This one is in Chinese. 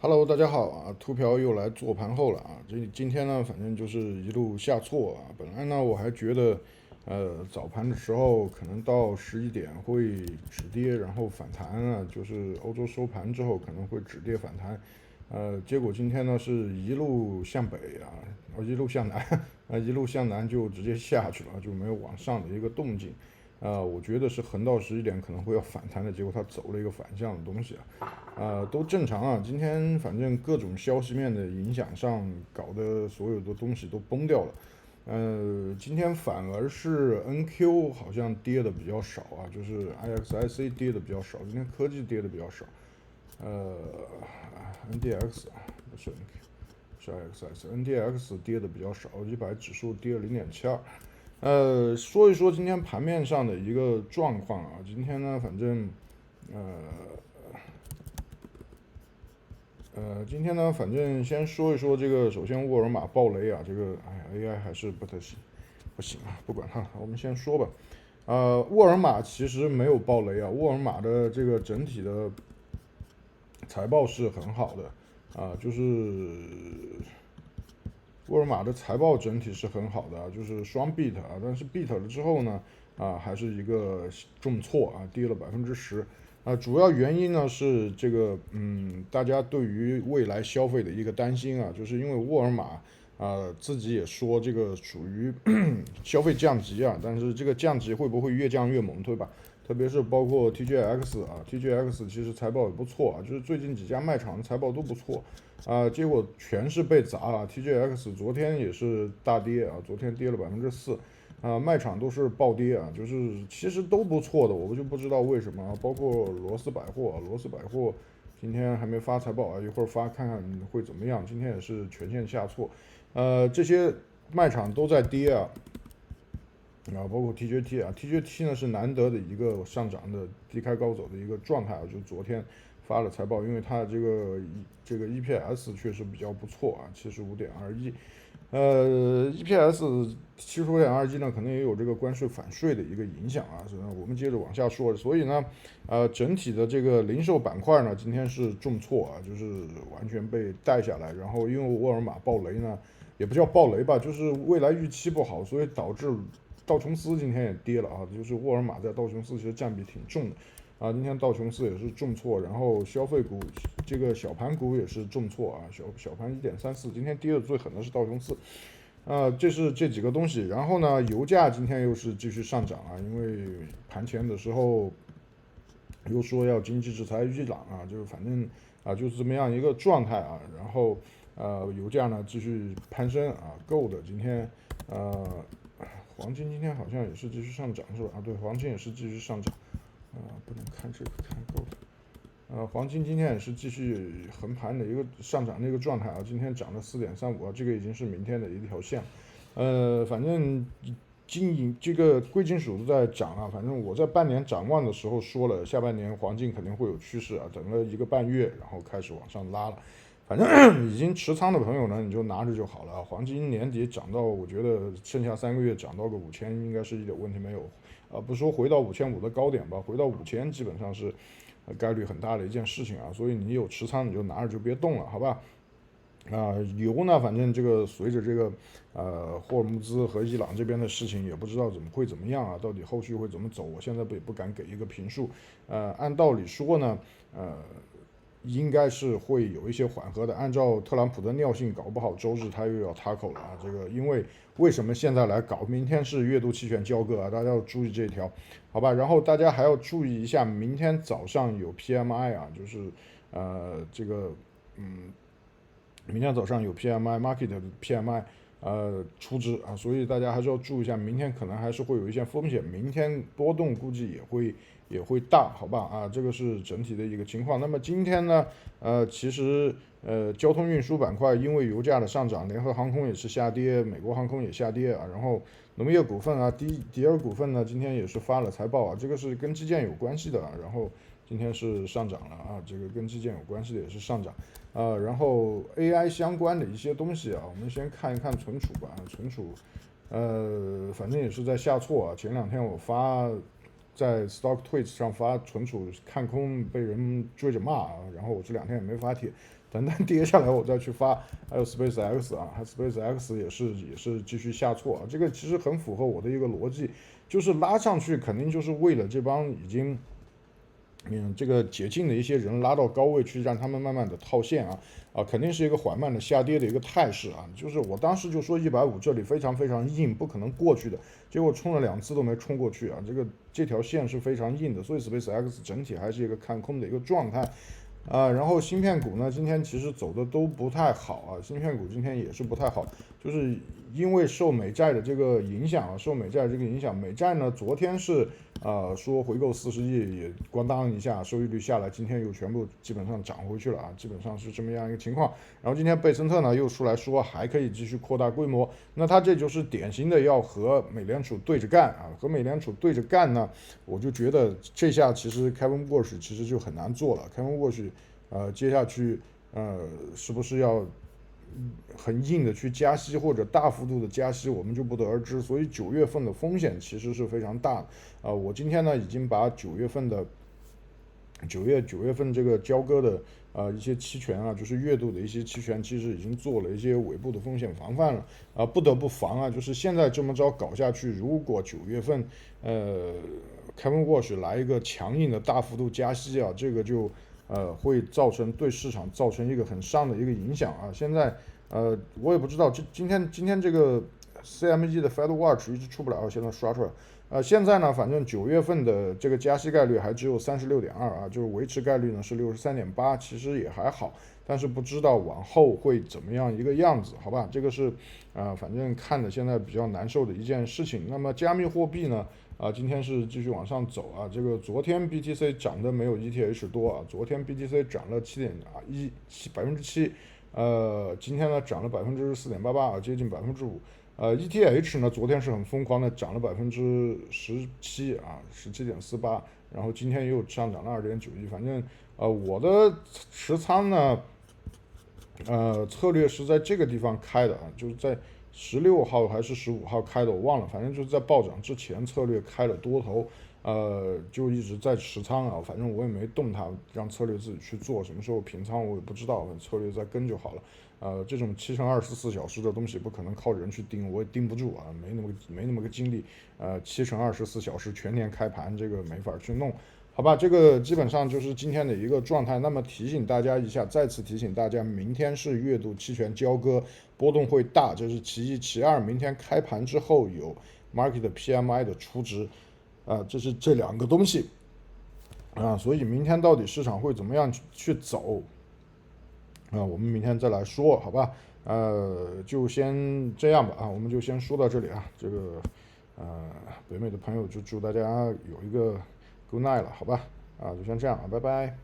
Hello，大家好啊！秃瓢又來做盘後了啊！今天呢，反正就是一路下挫啊。本来呢，我還覺得，早盤的時候可能到11點會止跌，然後反彈啊，就是歐洲收盤之後可能會止跌反彈，結果今天呢是一路向北啊，一路向南，一路向南就直接下去了，就沒有往上的一個動靜。我覺得是橫到11點可能会要反彈的，結果它走了一個反向的東西啊，都正常啊。今天反正各種消息面的影響上，搞得所有的東西都崩掉了。今天反而是 NQ 好像跌的比较少啊，就是 IXIC 跌的比较少，今天科技跌的比較少。NDX 不是 NQ，是 IXIC，NDX 跌的比较少，100指數跌了0.72。说一說今天盘面上的一个状况啊。今天呢，反正，今天呢，反正先说一说这个，首先沃尔玛爆雷啊，这个，AI 還是不太行，不行啊，不管它，我們先說吧。沃爾瑪其實沒有爆雷啊，沃爾瑪的這個整體的財報是很好的啊，就是沃爾瑪的財報整體是很好的，就是雙 beat 啊，但是 beat 了之後呢，還是一個重挫啊，跌了10%啊。主要原因呢是這個，大家對於未來消費的一個擔心啊，就是因為沃爾瑪自己也說這個屬於消費降級啊，但是這個降級會不會越降越猛，對吧？特別是包括 TJX 啊 ，TJX 其實財報也不錯啊，就是最近幾家賣場的財報都不錯啊，結果全是被砸了。TJX 昨天也是大跌啊，昨天跌了4%啊，賣場都是暴跌啊，就是其實都不錯的，我就不知道為什麼。包括羅斯百貨，羅斯百貨今天還沒發財報啊，一會兒發看看會怎麼樣。今天也是全線下挫，這些賣場都在跌啊。包括 TJT 啊 ，TJT 呢是難得的一個上漲的低開高走的一個狀態啊，就昨天發了財報，因為它這個 EPS 確實比較不錯啊，75.21，EPS 75.21呢，可能也有這個關稅反稅的一個影響啊，我們接着往下說，所以呢，整體的這個零售板塊呢，今天是重挫啊，就是完全被帶下來，然後因為沃爾瑪爆雷呢，也不叫爆雷吧，就是未來預期不好，所以導致道瓊斯今天也跌了啊，就是沃爾瑪在道瓊斯其實佔比挺重的啊，今天道瓊斯也是重挫，然後消費股這個小盤股也是重挫啊，小盤1.34，今天跌的最狠的是道瓊斯，這是這幾個東西，然後呢，油價今天又是繼續上漲啊，因為盤前的時候又說要經濟制裁伊朗啊，就是反正就是這麼樣一個狀態啊，然後油價呢繼續攀升啊，Gold今天黃金今天好像也是繼續上漲，是吧？對，黃金也是繼續上漲，不能看這個，看夠了。黃金今天也是繼續橫盤的一個上漲的一個狀態啊，今天漲了4.35啊，這個已經是明天的一條線。反正這個貴金屬都在漲啊，反正我在半年展望的時候說了，下半年黃金肯定會有趨勢啊，等了1個半月，然後開始往上拉了。反正已經持倉的朋友呢，你就拿着就好了。黃金年底漲到，我覺得剩下3個月漲到個5000，應該是一點問題沒有。不說回到5500的高點吧，回到5000基本上是概率很大的一件事情啊。所以你有持倉你就拿着就別動了，好吧？油呢，反正這個隨着這個霍爾木茲和伊朗這邊的事情，也不知道會怎麼樣啊，到底後續會怎麼走，我現在也不敢給一個評述。按道理說呢，應該是會有一些緩和的，按照特朗普的尿性，搞不好周日他又要tackle了啊。這個因為什麼現在來搞？明天是月度期權交割啊，大家要注意這一條，好吧？然後大家還要注意一下，明天早上有 PMI 啊，就是明天早上有 PMI，market 的 PMI 出值啊，所以大家還是要注意一下，明天可能還是會有一些風險，明天波動估計也會大，好吧？啊，這個是整體的一個情況。那麼今天呢，其實交通運輸板塊因為油價的上漲，聯合航空也是下跌，美國航空也下跌啊。然後農業股份啊，迪爾股份呢，今天也是發了財報啊，這個是跟基建有關係的啊。然後今天是上漲了啊，這個跟基建有關係的也是上漲啊。然後 AI 相關的一些東西啊，我們先看一看存儲吧，存儲反正也是在下挫啊。前兩天我發在 Stock Tweets 上發存儲看空被人追着罵啊，然後我這2天也沒發帖，等跌下来我再去發。還有 SpaceX 啊 ，SpaceX 也是繼續下挫啊，這個其實很符合我的一個邏輯，就是拉上去肯定就是為了這幫已經這個解禁的一些人拉到高位去，讓他們慢慢的套現啊，肯定是一個緩慢的下跌的一個態勢啊。就是我當時就說150這裡非常非常硬，不可能過去的，結果衝了2次都沒衝過去啊，這條線是非常硬的，所以 SpaceX 整體還是一個看空的一個狀態。然後芯片股呢，今天其實走的都不太好啊，芯片股今天也是不太好，就是因为受美債的这个影響啊，受美債這個影響，美債呢昨天是說回購40億，也咣當一下收益率下來，今天又全部基本上漲回去了啊，基本上是這麼樣一個情況。然後今天貝森特呢又出來說還可以繼續擴大規模，那他這就是典型的要和美聯儲對着幹啊，和美聯儲對着幹呢，我就覺得這下其實 Kevin Warsh 其實就很難做了 ，Kevin Warsh 接下去是不是要很硬的去加息或者大幅度的加息，我們就不得而知。所以9月份的風險其實是非常大的。我今天呢已經把9月份這個交割的一些期權啊，就是月度的一些期權，其實已經做了一些尾部的風險防範了不得不防啊，就是現在這麼着搞下去，如果9月份Kevin Warsh 來一個強硬的大幅度加息啊，這個就會對市場造成一個很傷的一個影響啊。現在我也不知道，今天這個 CME 的 Fed Watch 一直出不了，現在刷出來。現在呢，反正9月份的這個加息概率還只有36.2啊，就是維持概率呢是63.8，其實也還好，但是不知道往後會怎麼樣一個樣子，好吧？這個是反正看的現在比較難受的一件事情。那麼加密貨幣呢？今天是繼續往上走啊，這個昨天 BTC 漲的沒有 ETH 多啊，昨天 BTC 漲了7.7%，今天呢漲了4.88%啊，接近5%。ETH 呢昨天是很瘋狂的，漲了17%啊，17.48%，然後今天又上漲了2.91%。反正我的持倉呢，策略是在這個地方開的啊，就是在16號還是15號開的，我忘了，反正就是在暴漲之前策略開了多頭，就一直在持倉啊，反正我也沒動它，讓策略自己去做，什麼時候平倉我也不知道，策略再跟就好了。這種7乘24小時的東西不可能靠人去盯，我也盯不住啊，沒那麼個精力，7乘24小時全年開盤這個沒法去弄。好吧，這個基本上就是今天的一個狀態。那麼提醒大家一下，再次提醒大家，明天是月度期權交割，波動會大，這是其一。其二，明天開盤之後有 Market PMI 的初值，這是這2個東西所以明天到底市場會怎麼樣去走我們明天再來說，好吧？就先這樣吧我們就先說到這裡啊。這個北美的朋友就祝大家有一個Good night 了，好吧？就先這樣啊，拜拜。